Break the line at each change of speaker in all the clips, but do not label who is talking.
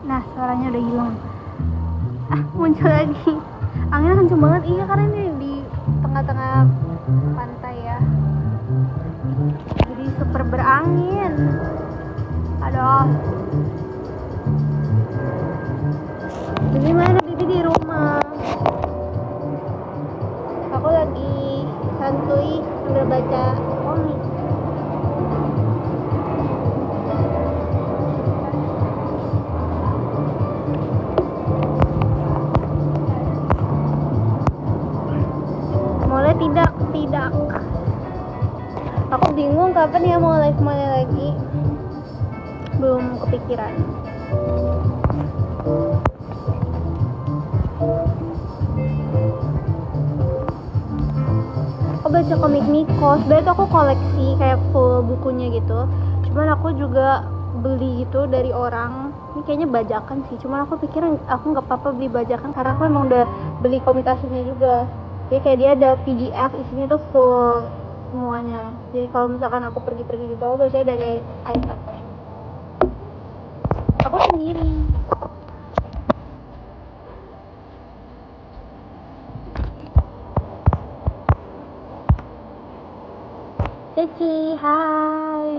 Nah, suaranya udah hilang. Muncul lagi. Anginnya kenceng banget. Iya, karena ini di tengah-tengah pantai ya. Jadi super berangin. Aduh. Jadi mana Bibi di rumah? Aku lagi santuy sambil baca komik. Mulai tidak. Aku bingung kapan ya mau live lagi. Belum kepikiran. Aku baca komik Nikos. Sebenarnya aku koleksi kayak full bukunya gitu. Cuman aku juga beli gitu dari orang. Ini kayaknya bajakan sih. Cuman aku pikir aku nggak apa-apa beli bajakan karena aku emang udah beli komik aslinya juga. Jadi kayak dia ada PDF isinya tuh full semuanya. Jadi kalau misalkan aku pergi-pergi gitu, aku biasanya dari iPad. Aku sendiri. Cici, hai.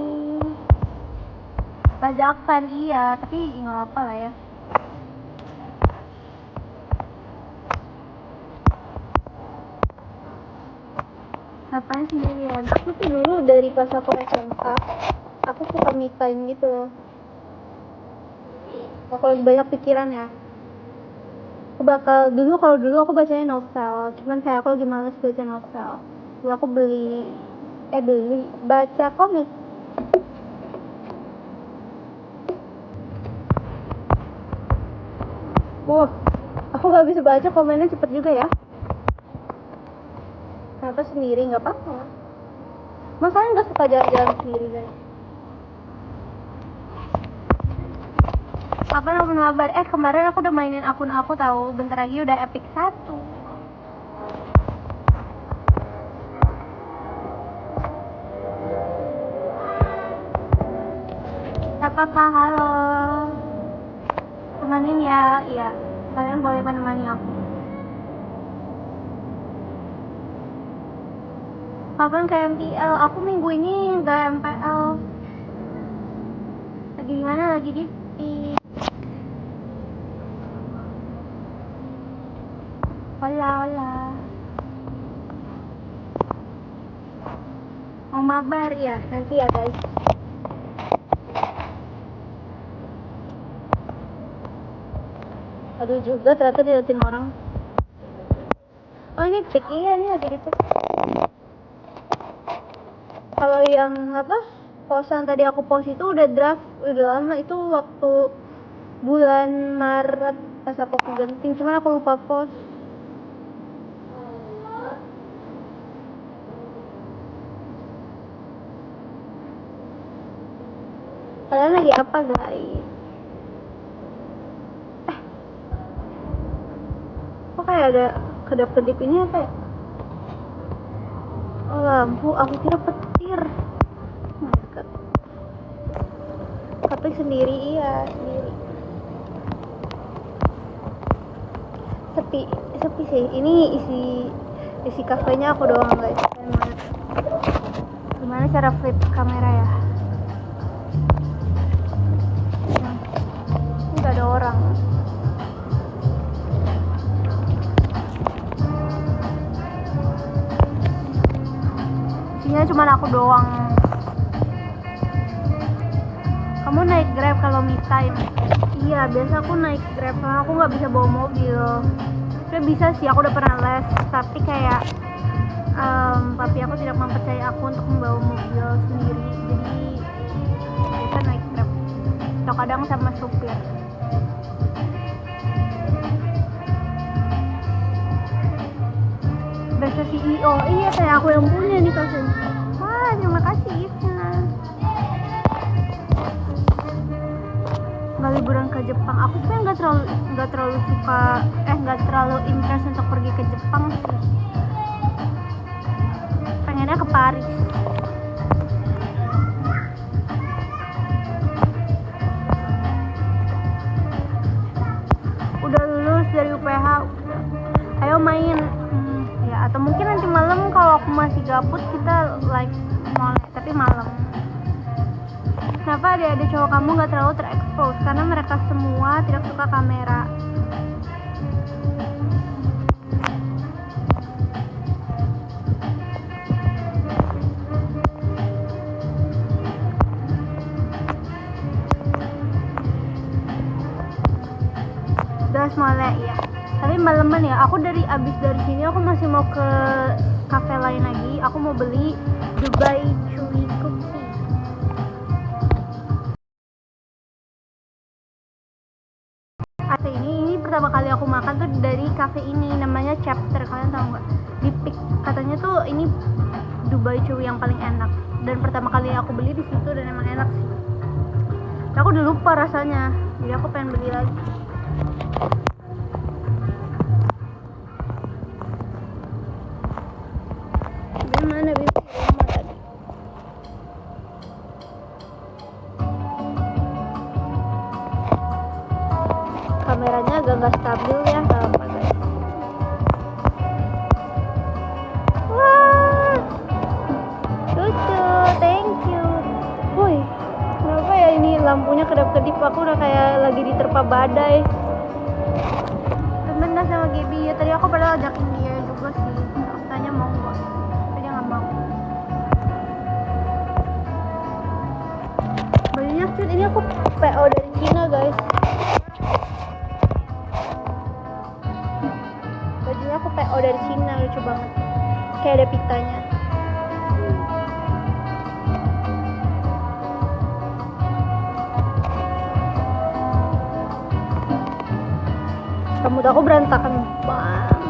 Bajakan iya, tapi nggak apa lah ya. Ngapain sendirian? Aku tuh dulu dari pas aku SMA, aku suka me time gitu. Kalau banyak pikiran ya. Kalau dulu aku bacanya novel, cuman kayak aku lagi males baca novel. Jadi aku baca komik. Wah, aku gak bisa baca, komennya cepet juga ya. Kenapa sendiri? Gak apa-apa. Makanya gak suka jalan-jalan sendiri guys. Kapan open mabar? Kemarin aku udah mainin akun aku tahu. Bentar lagi udah epic 1. Apa-apa, halo. Temenin ya, iya. Kalian boleh menemani aku. Kapan ke MPL? Aku minggu ini nggak MPL. Lagi di mana? Lagi di Hola. Mau mabar ya? Nanti ya guys. Aduh juga ternyata diliatin orang. Oh ini cek, iya ini lagi dicek. Kalau yang posan tadi aku post itu udah draft, udah lama, itu waktu bulan Maret pas aku genting, cuman aku lupa post. Kalian lagi apa guys? Kok kayak ada kedap-kedip ini apa ya? Oh lampu, aku kira petir. Oh my god. Tapi sendiri, iya sendiri. Sepi sih. Ini isi kafenya aku doang guys. Gimana cara flip kamera ya? Nggak ada orang. Isinya cuma aku doang. Kamu naik Grab kalau me time? Iya, biasa aku naik Grab karena aku nggak bisa bawa mobil. Tapi bisa sih, aku udah pernah les, tapi kayak papi aku tidak mempercayai aku untuk membawa mobil sendiri. Jadi biasa naik Grab. Atau kadang sama supir. Bahasa CEO, iya kayak aku yang punya nih kasen. Wah, terima kasih Ifna. Nggak liburan ke Jepang, aku sebenarnya nggak terlalu interest untuk pergi ke Jepang sih. Pengennya ke Paris. dari UPH. Ayo main. Ya atau mungkin nanti malam kalau aku masih gabut kita live mall, tapi malam. Kenapa ada cowok kamu nggak terlalu terekspos? Karena mereka semua tidak suka kamera. Udah semula ya. Tapi malaman ya. Aku abis dari sini aku masih mau ke cafe lain lagi. Aku mau beli Dubai Chewy Cookie. Ini pertama kali aku makan tuh dari cafe ini, namanya Chapter, kalian tahu nggak? Di pick katanya tuh ini Dubai Chewy yang paling enak, dan pertama kali aku beli di situ dan emang enak sih. Tapi aku udah lupa rasanya, jadi aku pengen beli lagi. Mana di rumah tadi? Kameranya agak nggak stabil ya, apa guys? Wah, lucu, thank you. Woi, kenapa ya ini lampunya kedap-kedip? Aku udah kayak lagi diterpa badai. Temen dah sama Gaby ya, tadi aku padahal ajakin dia juga sih. Aku tanya mau nggak, tapi dia nggak mau. Bajunya cute, ini aku PO dari Cina guys. Bajunya aku PO dari Cina, lucu banget. Kayak ada pitanya. Rambut aku berantakan banget.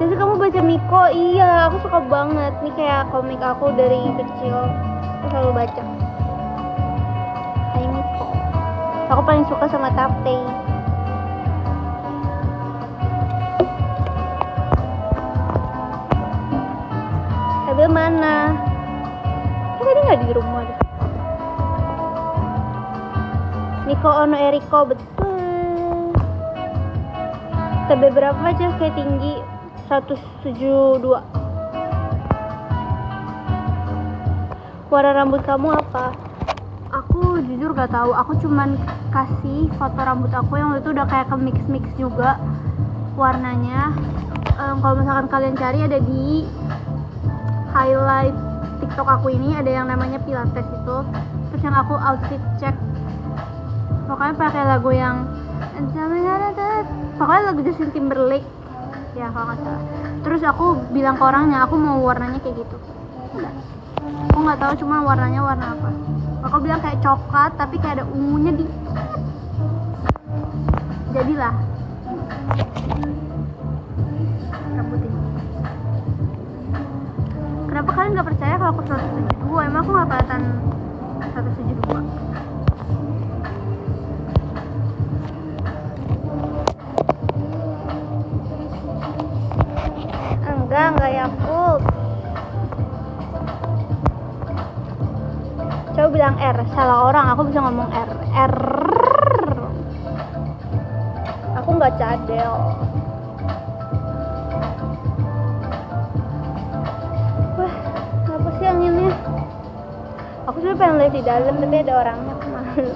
Jadi kamu baca Miko? Iya, aku suka banget. Ini kayak komik aku dari kecil. Aku selalu baca. Hai Miko. Aku paling suka sama Tapte. Abil mana? Tadi nggak di rumah deh. Miko Ono Eriko, betul. TB berapa aja? Kayak tinggi 172. Warna rambut kamu apa? Aku jujur gak tahu. Aku cuman kasih foto rambut aku yang itu udah kayak ke mix juga warnanya. Kalau misalkan kalian cari ada di highlight TikTok aku ini, ada yang namanya Pilates itu. Terus yang aku outfit check, pokoknya pakai lagu yang pokoknya lagu Justin Timberlake ya kalau nggak salah. Terus aku bilang ke orangnya aku mau warnanya kayak gitu. Aku nggak tahu cuma warnanya warna apa. Aku bilang kayak coklat tapi kayak ada ungunya dikit. Jadilah rambut ini. Kenapa kalian nggak percaya kalau aku 172? Emang aku nggak kelihatan 172? Enggak ya full. Coba bilang R, salah orang, aku bisa ngomong R. Aku nggak cadel. Wah, apa sih anginnya? Aku sebenernya pengen live di dalam tapi ada orangnya, aku malu.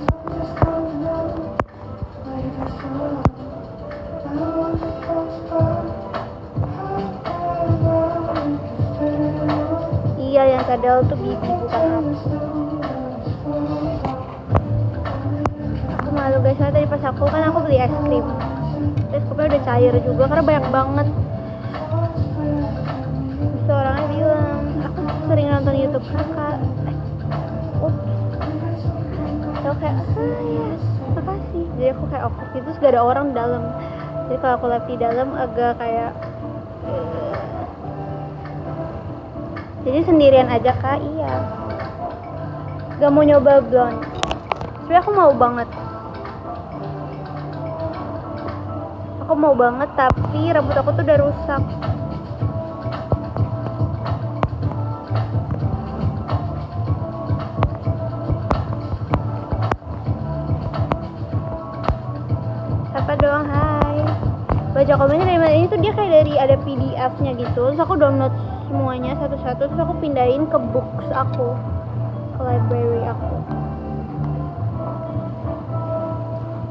Iya, yang cadel tuh Bibi bukan aku. Aku malu guys, soalnya tadi pas aku beli es krim. Terus kopinya udah cair juga karena banyak banget. Terus orangnya bilang, aku sering nonton YouTube kakak. Terus kayak, ya, makasih. Jadi aku kayak awkward gitu, terus gak ada orang di dalam. Jadi kalau aku live di dalam agak kayak jadi sendirian aja kak. Iya, gak mau nyoba blonde. Sebenernya aku mau banget tapi rambut aku tuh udah rusak. baca komennya dari mana, ini tuh dia kayak dari ada PDF-nya gitu, terus aku download semuanya satu-satu, terus aku pindahin ke books aku, ke library aku.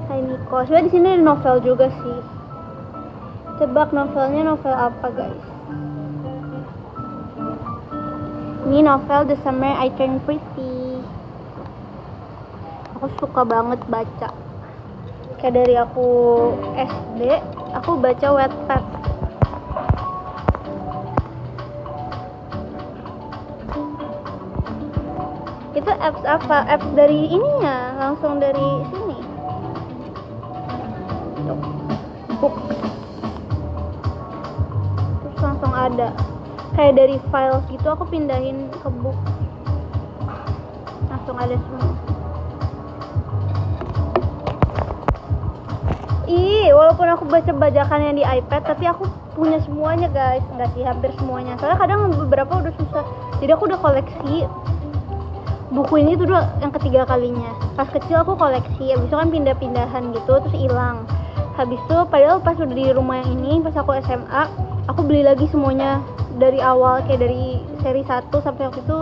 Hai Niko, sebenarnya di sini ada novel juga sih. Tebak novelnya novel apa guys? Ini novel The Summer I Turned Pretty. Aku suka banget baca. Kayak dari aku SD, aku baca Wattpad. Itu apps apa? Apps dari ininya, langsung dari sini. Tuh, book. Terus langsung ada. Kayak dari files gitu aku pindahin ke book. Langsung ada semua. Walaupun aku baca bajakan yang di iPad, tapi aku punya semuanya guys. Enggak sih, hampir semuanya. Soalnya kadang beberapa udah susah. Jadi aku udah koleksi buku ini tuh yang ketiga kalinya. Pas kecil aku koleksi, habis itu kan pindah-pindahan gitu, terus hilang. Habis itu padahal pas udah di rumah yang ini, pas aku SMA, aku beli lagi semuanya dari awal, kayak dari seri 1 sampai waktu itu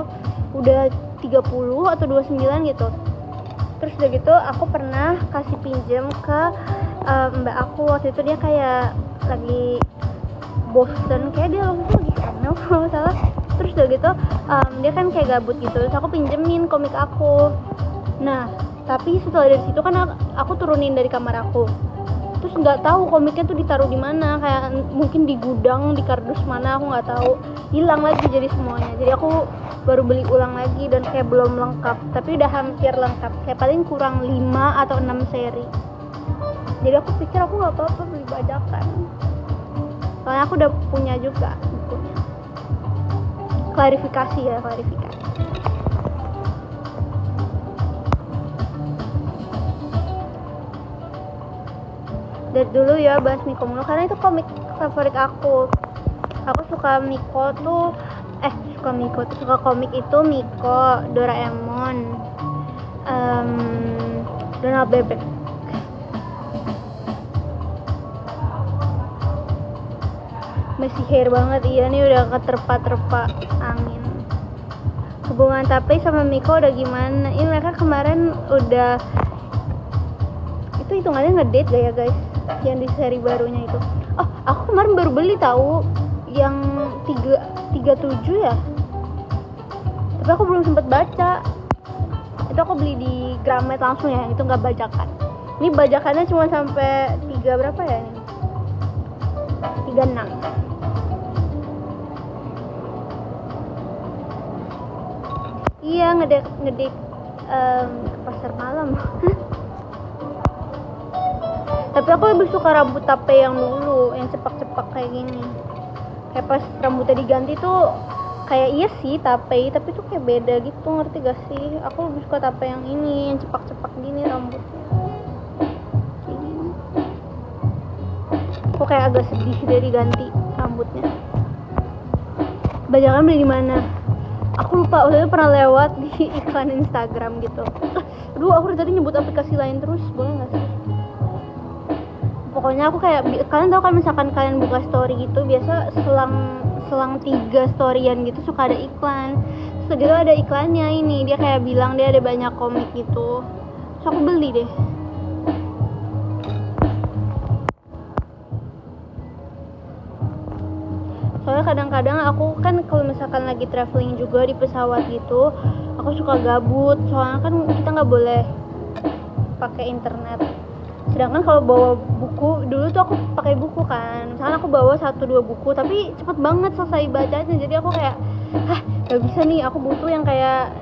udah 30 atau 29 gitu. Terus udah gitu aku pernah kasih pinjem ke mbak aku, waktu itu dia kayak lagi bosen, kayak dia waktu itu lagi hamil kalau salah. Terus udah gitu dia kan kayak gabut gitu, terus aku pinjemin komik aku. Nah tapi setelah dari situ kan aku turunin dari kamar aku, terus nggak tahu komiknya tuh ditaruh di mana, kayak mungkin di gudang, di kardus mana aku nggak tahu, hilang lagi jadi semuanya. Jadi aku baru beli ulang lagi dan kayak belum lengkap, tapi udah hampir lengkap, kayak paling kurang 5 atau 6 seri. Jadi aku pikir aku nggak apa-apa beli bajakan, soalnya aku udah punya juga bukunya. Klarifikasi. Dari dulu ya bahas Miko mulu, karena itu komik favorit aku. Aku suka Miko tuh, suka komik itu Miko, Doraemon, Donald Bebek. Masih hair banget, iya nih udah keterpa-terpa angin. Hubungan Tape sama Miko udah gimana? Ini mereka kemarin udah, itu hitungannya ngedate gak ya guys? Yang di seri barunya itu. Oh, aku kemarin baru beli tahu yang 37 ya. Tapi aku belum sempet baca. Itu aku beli di Gramet langsung ya, itu nggak bajakan. Ini bajakannya cuma sampai 3 berapa ya ini? 36. Iya, ngedate ke pasar malam. Tapi aku lebih suka rambut tape yang dulu, yang cepak-cepak kayak gini. Kayak pas rambutnya diganti tuh kayak iya sih tape, tapi tuh kayak beda gitu, ngerti gak sih? Aku lebih suka tape yang ini, yang cepak-cepak gini rambutnya. Kayak gini. Aku kayak agak sedih dia diganti rambutnya. Bajakan beli di mana? Aku lupa, waktu itu pernah lewat di iklan Instagram gitu. Aduh, aku tadi nyebut aplikasi lain terus, boleh nggak sih? Pokoknya aku kayak, kalian tahu kan misalkan kalian buka story gitu, biasa selang 3 storyan gitu suka ada iklan. Terus gitu ada iklannya ini, dia kayak bilang dia ada banyak komik gitu. Terus aku beli deh. Soalnya kadang-kadang aku kan kalau misalkan lagi traveling juga di pesawat gitu, aku suka gabut, soalnya kan kita nggak boleh pakai internet. Sedangkan kalau bawa buku, dulu tuh aku pakai buku kan, misalkan aku bawa 1-2 buku, tapi cepet banget selesai bacanya. Jadi aku kayak, gak bisa nih, aku butuh yang kayak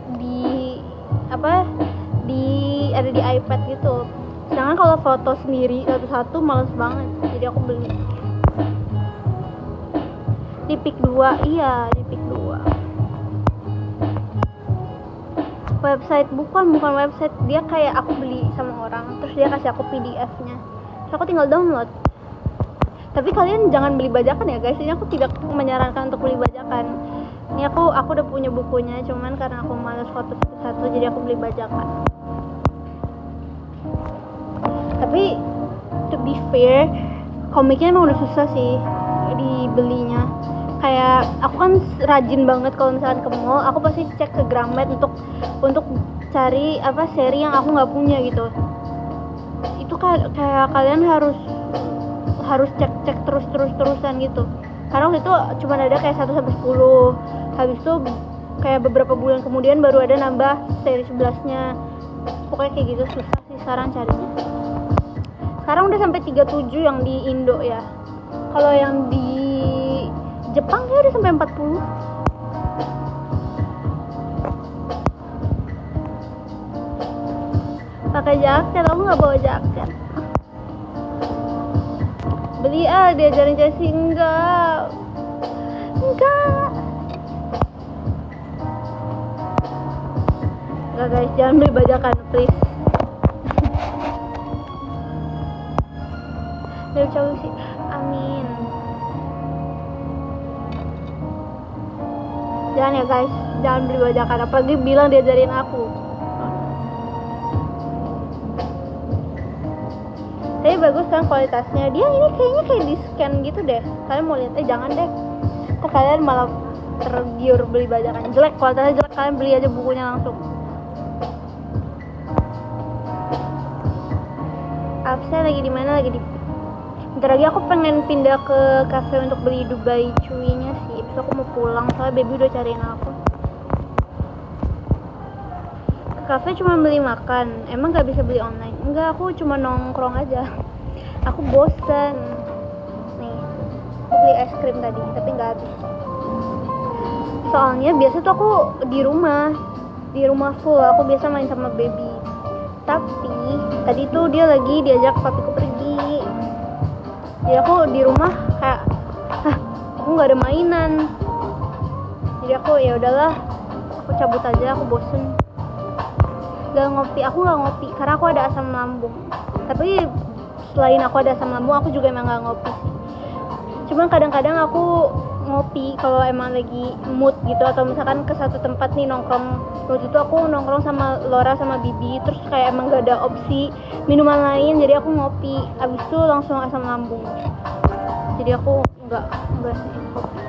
ada di iPad gitu. Sedangkan kalau foto sendiri satu-satu males banget, jadi aku beli di Pick 2. Iya, di Pick 2. Website bukan website, dia kayak aku beli sama orang, terus dia kasih aku PDF-nya, terus aku tinggal download. Tapi kalian jangan beli bajakan ya guys, ini aku tidak menyarankan untuk beli bajakan. Ini aku udah punya bukunya, cuman karena aku malas foto satu-satu, jadi aku beli bajakan. Tapi to be fair, komiknya emang udah susah sih dibelinya. Kayak aku kan rajin banget kalau misalkan ke mall, aku pasti cek ke Gramet untuk cari apa seri yang aku nggak punya gitu. Itu kayak kalian harus cek terusan gitu. Karena waktu itu cuma ada kayak 1-10. Habis itu kayak beberapa bulan kemudian baru ada nambah seri 11-nya. Pokoknya kayak gitu, susah sih sekarang carinya. Sekarang udah sampai 37 yang di Indo ya. Kalau yang di Jepang ya udah sampai 40. Pakai jaket, aku nggak bawa jaket. Beli diajarin Chelsea enggak guys, jangan beli bajakan please. Dari Chelsea, amin. Jangan ya guys, jangan beli bajakan, apalagi bilang diajarin aku. Tapi bagus kan kualitasnya. Dia ini kayaknya kayak di scan gitu deh. Kalian mau lihat? Jangan deh. Ntar kalian malah tergiur beli bajakan. Jelek, kualitasnya jelek, kalian beli aja bukunya langsung. Absen lagi di mana? Lagi di. Bentar lagi aku pengen pindah ke cafe untuk beli Dubai Chewy-nya sih. Terus aku mau pulang soalnya baby udah cariin aku. Ke cafe cuma beli makan. Emang gak bisa beli online? Enggak, aku cuma nongkrong aja. Aku bosen. Nih, aku beli es krim tadi, tapi nggak habis. Soalnya biasa tuh aku di rumah full. Aku biasa main sama baby. Tapi tadi tuh dia lagi diajak papiku pergi. Jadi aku di rumah kayak, aku nggak ada mainan. Jadi aku ya udahlah, aku cabut aja. Aku bosen. Aku nggak ngopi karena aku ada asam lambung. Tapi selain aku ada asam lambung, aku juga emang nggak ngopi sih. Cuman kadang-kadang aku ngopi kalau emang lagi mood gitu, atau misalkan ke satu tempat nih nongkrong. Waktu itu aku nongkrong sama Laura sama Bibi, terus kayak emang gak ada opsi minuman lain, jadi aku ngopi. Abis itu langsung asam lambung. Jadi aku nggak sih kopi.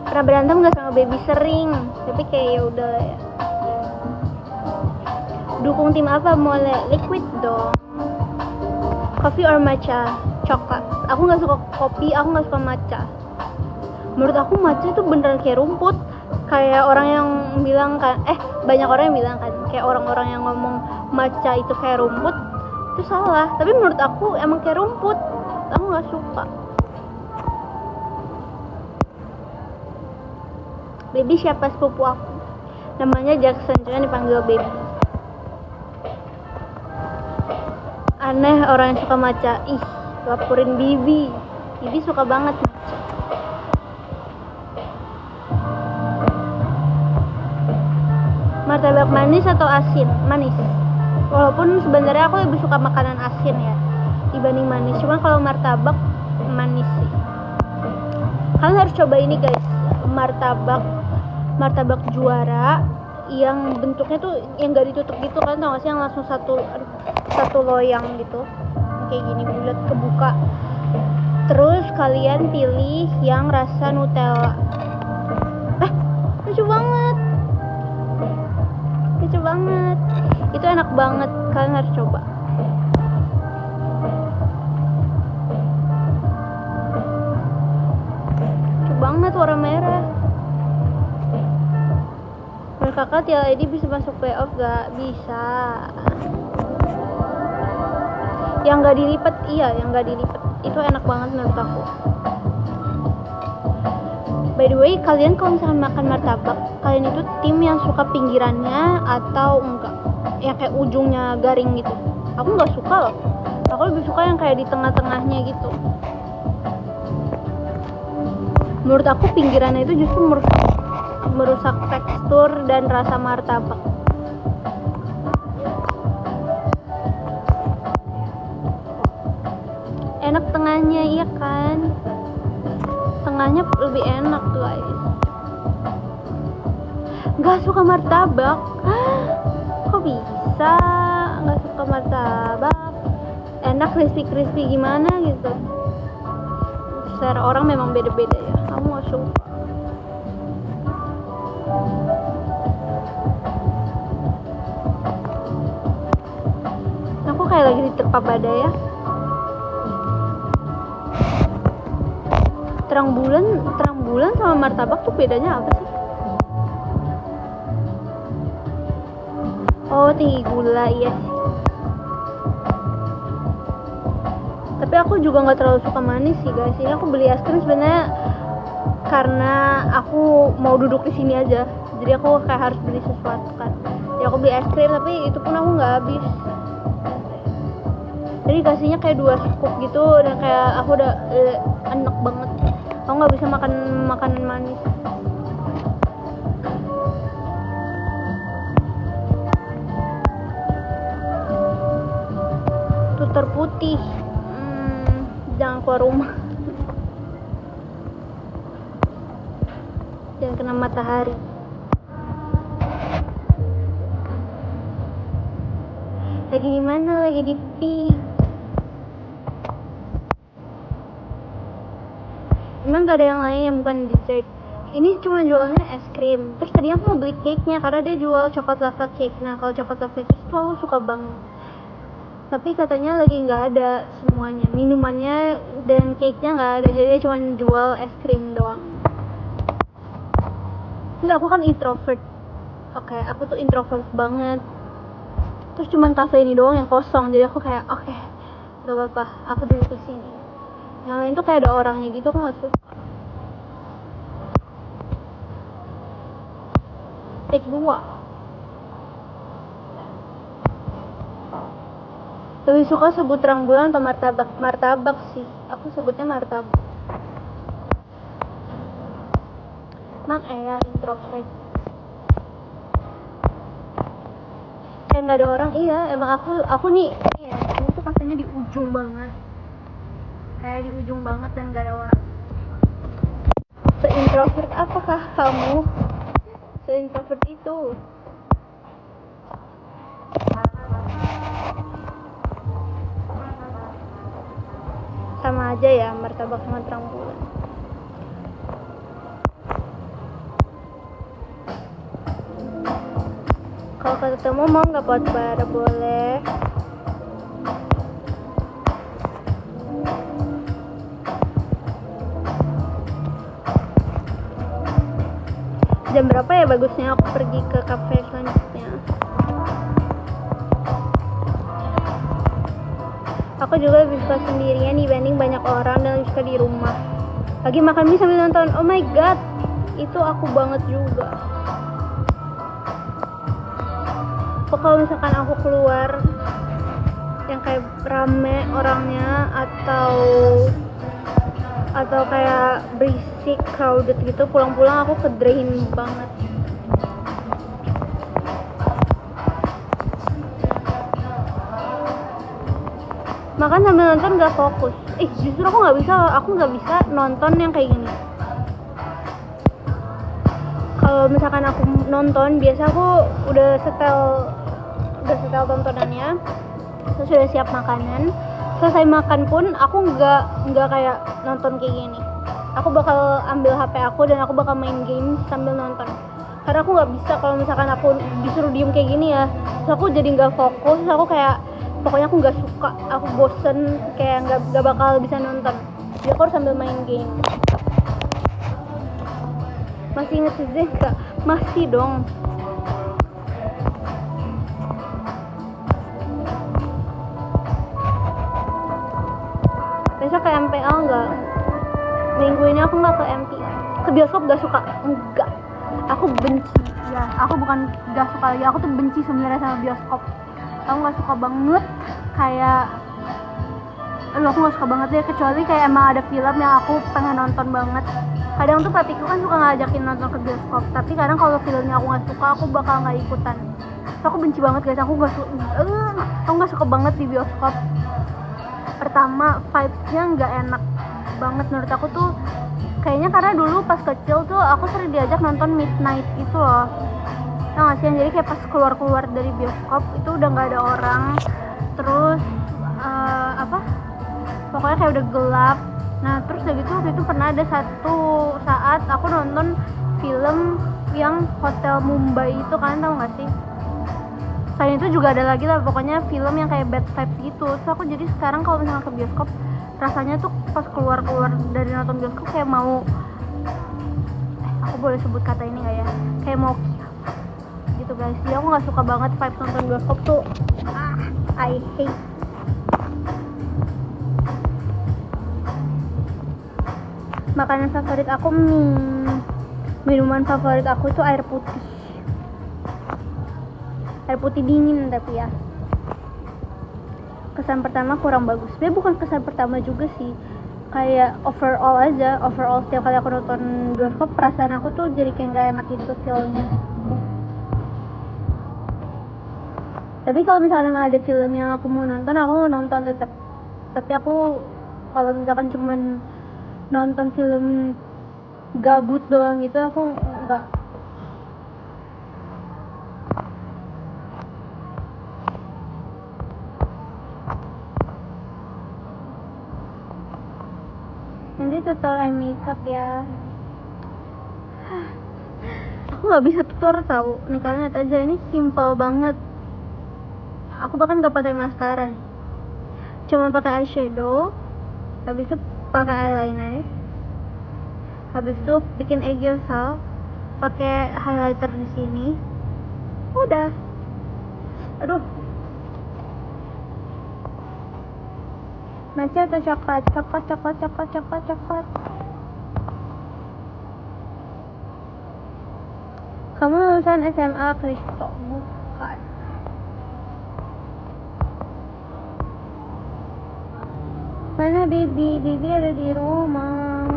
Pernah berantem nggak sama Baby? Sering, tapi kayak ya udah ya. Dukung tim apa? Boleh liquid dong. Coffee or matcha? Coklat. Aku nggak suka kopi, aku nggak suka matcha. Menurut aku matcha itu beneran kayak rumput. Kayak orang yang bilang kan, banyak orang yang bilang kan, kayak orang-orang yang ngomong matcha itu kayak rumput, itu salah. Tapi menurut aku emang kayak rumput. Aku nggak suka. Baby siapa sepupu aku? Namanya Jackson, jangan dipanggil baby. Aneh orang yang suka matcha. Ih, laporin Bibi. Bibi suka banget matcha. Martabak manis atau asin? Manis. Walaupun sebenarnya aku lebih suka makanan asin ya dibanding manis. Cuma kalau martabak manis sih. Kalian harus coba ini guys, martabak Juara yang bentuknya tuh yang gak ditutup gitu kan, tau gak sih, yang langsung satu loyang gitu, kayak gini bulat kebuka. Terus kalian pilih yang rasa Nutella. Lucu banget, itu enak banget, kalian harus coba. Lucu banget, warna merah. Menurut kakak TLID bisa masuk playoff gak? Bisa. Yang gak dilipat, yang gak dilipat itu enak banget menurut aku. By the way, kalian kalau misalkan makan martabak, kalian itu tim yang suka pinggirannya atau enggak? Yang kayak ujungnya garing gitu. Aku nggak suka loh. Aku lebih suka yang kayak di tengah-tengahnya gitu. Menurut aku pinggirannya itu justru merusak tekstur dan rasa martabak. Enak tengahnya, iya kan? Tengahnya lebih enak guys. Nggak suka martabak? Kok bisa nggak suka martabak? enak, crispy gimana gitu. Selera orang memang beda-beda ya, kamu gak suka. Aku kayak lagi diterpa badai ya. Terang bulan sama martabak tuh bedanya apa sih? Oh, tinggi gula, iya sih. Tapi aku juga nggak terlalu suka manis sih guys. Ini aku beli es krim sebenarnya karena aku mau duduk di sini aja. Jadi aku kayak harus beli sesuatu kan. Jadi aku beli es krim, tapi itu pun aku nggak habis. Jadi kasihnya kayak 2 scoop gitu, dan kayak aku udah enak banget. Aku nggak bisa makan makanan manis. Tutor putih, jangan keluar rumah. Jangan kena matahari. Lagi di mana? Lagi di pik. Emang gak ada yang lain yang bukan dessert? Ini cuma jualnya es krim. Terus tadi aku mau beli cake-nya karena dia jual coklat lava cake. Nah, kalau coklat lava cake itu aku suka banget. Tapi katanya lagi nggak ada semuanya, minumannya dan cake-nya nggak ada, jadi dia cuma jual es krim doang. Enggak, aku kan introvert. Oke, aku tuh introvert banget. Terus cuma cafe ini doang yang kosong, jadi aku kayak oke, gak apa-apa, aku duduk di sini. Yang lain tuh kayak ada orangnya gitu, aku nggak suka. Take 2. Lebih suka sebut terang bulan atau martabak? Martabak sih, aku sebutnya martabak. Emang introvert. Kayak nggak ada orang. Iya, emang aku nih ya, ini tuh kafenya di ujung banget, kayak di ujung banget dan nggak ada orang. Se-introvert apakah kamu? Se-introvert itu. Sama aja ya, martabak sama terang bulan. Kalau ketemu mau nggak buat bareng? Boleh. Jam berapa ya bagusnya aku pergi ke cafe selanjutnya? Aku juga lebih suka sendirian dibanding banyak orang, dan lebih suka di rumah. Lagi makan mie sambil nonton. Oh my god, itu aku banget juga. Kalau misalkan aku keluar yang kayak rame orangnya atau kayak berisik, crowded gitu, pulang-pulang aku kedrain banget. Makan sambil nonton gak fokus. Justru aku nggak bisa nonton yang kayak gini. Kalau misalkan aku nonton, biasa aku udah setel tontonannya, terus udah siap makanan. Selesai makan pun aku nggak kayak nonton kayak gini. Aku bakal ambil HP aku dan aku bakal main game sambil nonton. Karena aku nggak bisa kalau misalkan aku disuruh diem kayak gini ya, terus aku jadi nggak fokus. Aku kayak pokoknya aku nggak suka, aku bosen, kayak nggak bakal bisa nonton. Jadi aku harus sambil main game. Masih inget sih nggak? Masih dong. Besok ke MPL nggak? Minggu ini aku nggak ke MPL. Ke bioskop nggak suka? Enggak. Aku benci. Ya, aku bukan nggak suka lagi. Aku tuh benci sebenarnya sama bioskop. Aku nggak suka banget. Kayak, aku nggak suka banget ya. Kecuali kayak emang ada film yang aku pengen nonton banget. Kadang tuh papiku kan suka ngajakin nonton ke bioskop. Tapi kadang kalau filmnya aku nggak suka, aku bakal nggak ikutan. So, aku benci banget guys. Aku nggak suka banget di bioskop. Pertama, vibes-nya nggak enak banget menurut aku tuh. Kayaknya karena dulu pas kecil tuh aku sering diajak nonton midnight gitu loh. Nah, jadi kayak pas keluar dari bioskop itu udah nggak ada orang. Terus pokoknya kayak udah gelap. Nah terus udah gitu waktu itu pernah ada satu saat aku nonton film yang Hotel Mumbai itu, kan tau gak sih? Selain itu juga ada lagi lah pokoknya film yang kayak bad vibes gitu. So aku jadi sekarang kalau misalnya ke bioskop, rasanya tuh pas keluar dari nonton bioskop kayak mau aku boleh sebut kata ini gak ya, kayak mau gitu guys. Jadi aku gak suka banget vibes nonton bioskop tuh. I hate. Makanan favorit aku, minuman favorit aku itu air putih dingin. Tapi ya kesan pertama kurang bagus. Sebenarnya bukan kesan pertama juga sih, kayak overall setiap kali aku nonton bioskop perasaan aku tuh jadi kayak gak enak gitu feelnya. Tapi kalau misalnya ada film yang aku mau nonton tetap. Tapi aku kalau misalkan cuman nonton film gabut doang gitu aku enggak. Nanti tutorial makeup ya. Aku nggak bisa tutor tahu. Nih kalian lihat aja, ini simple banget. Aku bahkan nggak pakai maskara, cuma pakai eyeshadow, habis itu pakai eyeliner, habis itu bikin egg yourself, pakai highlighter di sini. Udah. Aduh. Matcha atau coklat? Coklat. Kamu lulusan SMA Kristo? Bukan. Mana Bibi ada di rumah.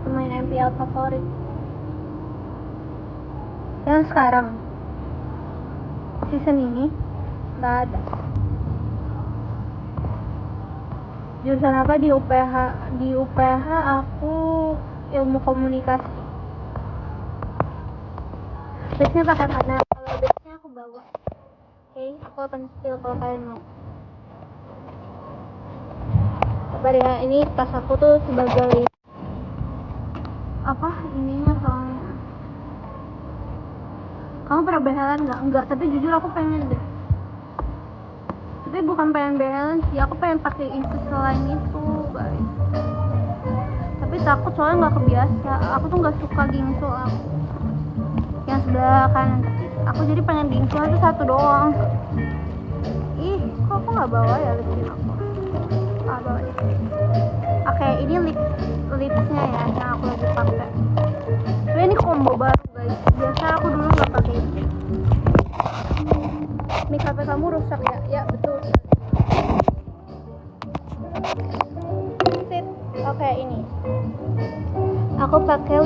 Pemain MPL favorit yang sekarang season ini nggak ada. Jurusan apa di UPH? Di UPH aku ilmu komunikasi. Base-nya pakai mana? Kalau base-nya aku bawa. Oke, aku akan spill kalau kalian mau. Coba ya, ini tas aku tuh sebagai apa ininya soalnya. Kamu pernah behelan nggak? Enggak, tapi jujur aku pengen deh. Tapi bukan pengen behelan sih, aku pengen pakai Invisalign itu guys. Tapi takut soalnya nggak kebiasa. Aku tuh nggak suka gingsul aku yang sebelah kanan. Aku jadi pengen gingsul itu satu doang. Ih, kok aku nggak bawa ya lipstick aku? Bawa ya. Oke, ini lipsnya ya yang aku lagi pakai. Tapi ini combo baru guys. Biasa aku dulu nggak pakai ini. Mic HP kamu rusak ya? Ya betul. Oke, ini. Aku pakai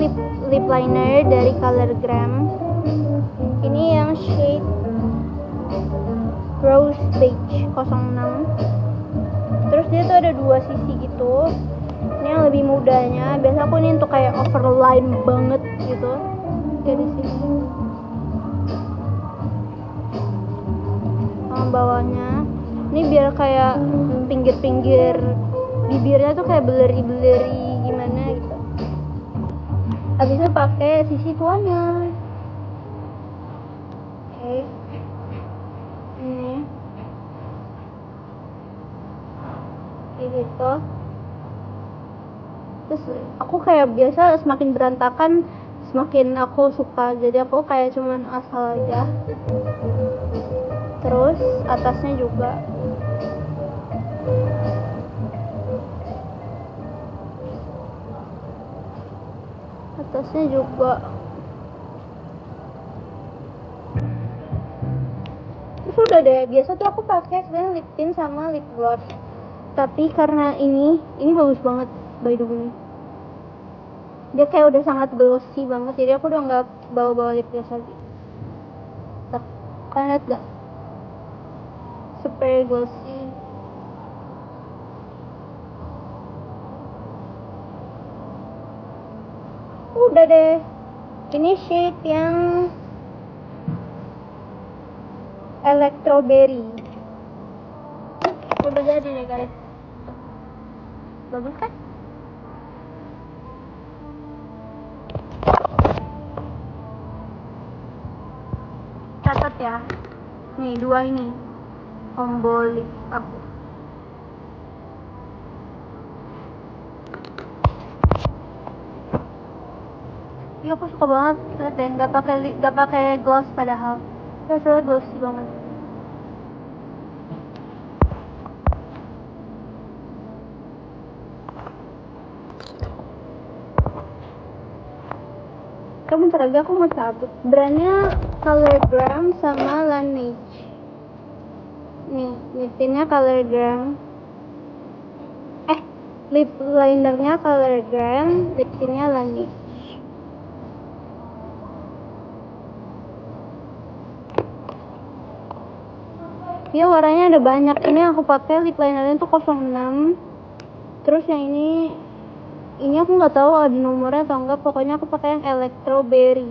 lip liner dari Colorgram. Ini yang shade Rose Beige 06. Terus dia tuh ada dua sisi gitu. Ini yang lebih mudanya. Biasa aku ini untuk kayak overline banget gitu. Kayak di sini. Bawahnya. Ini biar kayak pinggir-pinggir bibirnya tuh kayak beleri-beleri gimana gitu. Habis itu pakai sisi tuanya. Oke. Ini. Kayak gitu. Terus aku kayak biasa semakin berantakan semakin aku suka. Jadi aku kayak cuman asal aja. Terus atasnya juga. Terus udah deh, biasa tuh aku pakai sebenarnya lip tint sama lip gloss. Tapi karena ini bagus banget by the way. Dia kayak udah sangat glossy banget, jadi aku udah nggak bawa lip gloss lagi. Kalian lihat gak? Super glossy. Udah deh. Ini shade yang Electroberry. Udah udah jadi nih guys. Bagus kan? Catat ya. Nih 2 ini combo lip aku. Iya aku suka banget, lihat deh, nggak pakai gloss padahal. Rasanya glossy banget. Kamu bentar lagi aku mau cabut. Brandnya Colorgram sama Laneige. Nih, lipstinnya Colorgram. Lip linernya Colorgram, lipstinnya Laneige. Iya warnanya ada banyak. Ini aku pakai lip linernya tuh 06. Terus yang ini aku nggak tahu ada nomornya atau enggak. Pokoknya aku pakai yang Electro Berry.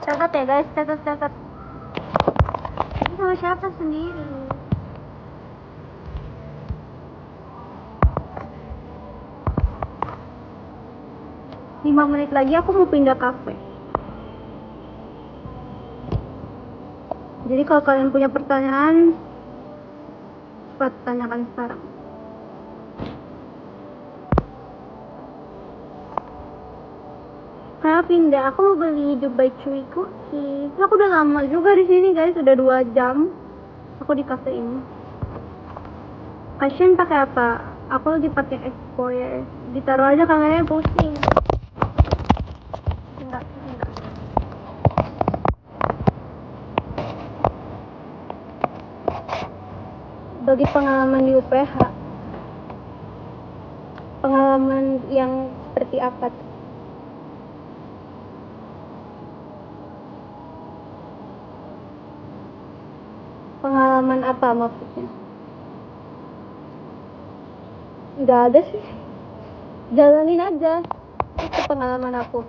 Catat ya guys, catat. Ini sama siapa sendiri? Lima menit lagi aku mau pindah kafe. Jadi kalau kalian punya pertanyaan, cepat tanyakan sekarang. Saya pindah, aku mau beli Dubai Chewy Cookies. Aku udah lama juga di sini guys, udah 2 jam. Aku di cafe ini. Kasian pakai apa? Aku lagi pakai exfoliator. Ditaruh aja kameranya pusing. Enggak. Bagi pengalaman di UPH, pengalaman yang seperti apa tuh? Pengalaman apa maksudnya? Nggak ada sih, jalanin aja. Itu pengalaman aku.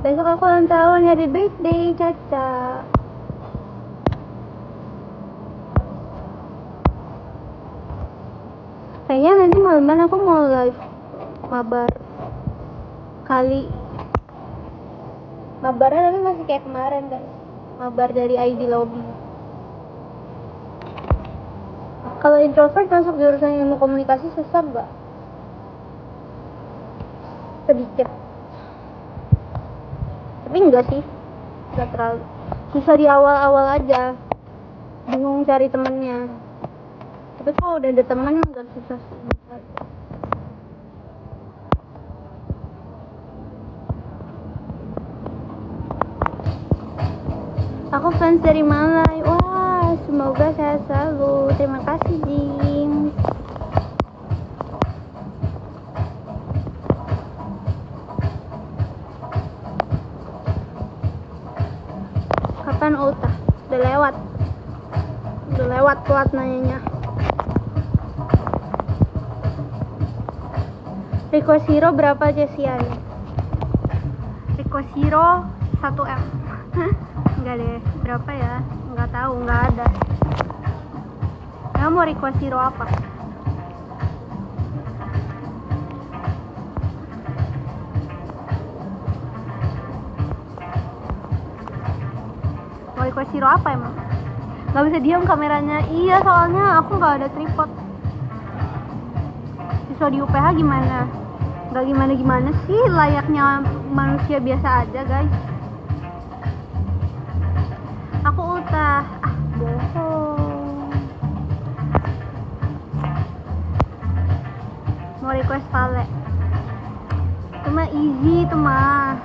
Besok aku ulang tahun, happy birthday Caca. Kayaknya nanti malam aku mau live mabar kali. Mabarnya tapi masih kayak kemarin guys, mabar dari ID lobby. Kalau introvert masuk jurusan ilmu komunikasi susah nggak? Sedikit, tapi enggak sih, nggak terlalu susah di awal-awal aja, bingung cari temennya. Tapi kalau udah ada teman nggak susah sih. Aku fans dari Malai. Wah, semoga sehat selalu. Terima kasih Jing. Kapan ultah? Udah lewat telat nanyanya. Rico Zero berapa Jesian? Rico Zero 1M. Enggak deh, berapa ya? Enggak tahu, enggak ada. Kamu mau Rico Zero apa? Mau Rico Zero apa emang? Gak bisa diam kameranya. Iya, soalnya aku gak ada tripod. Siswa di UPH gimana? Gak gimana-gimana sih, layaknya manusia biasa aja guys. Aku ultah. Bohong. Mau request Vale. Itu mah easy, itu mah.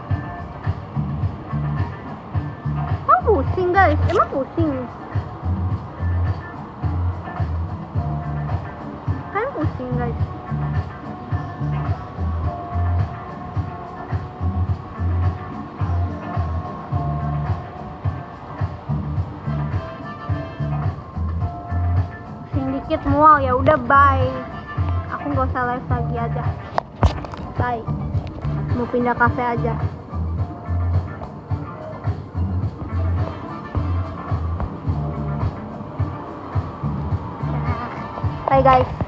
Emang pusing guys? Emang pusing? Kan pusing guys. dikit mual. Ya udah, bye. Aku nggak usah live lagi aja. Bye. Mau pindah cafe aja. Bye guys.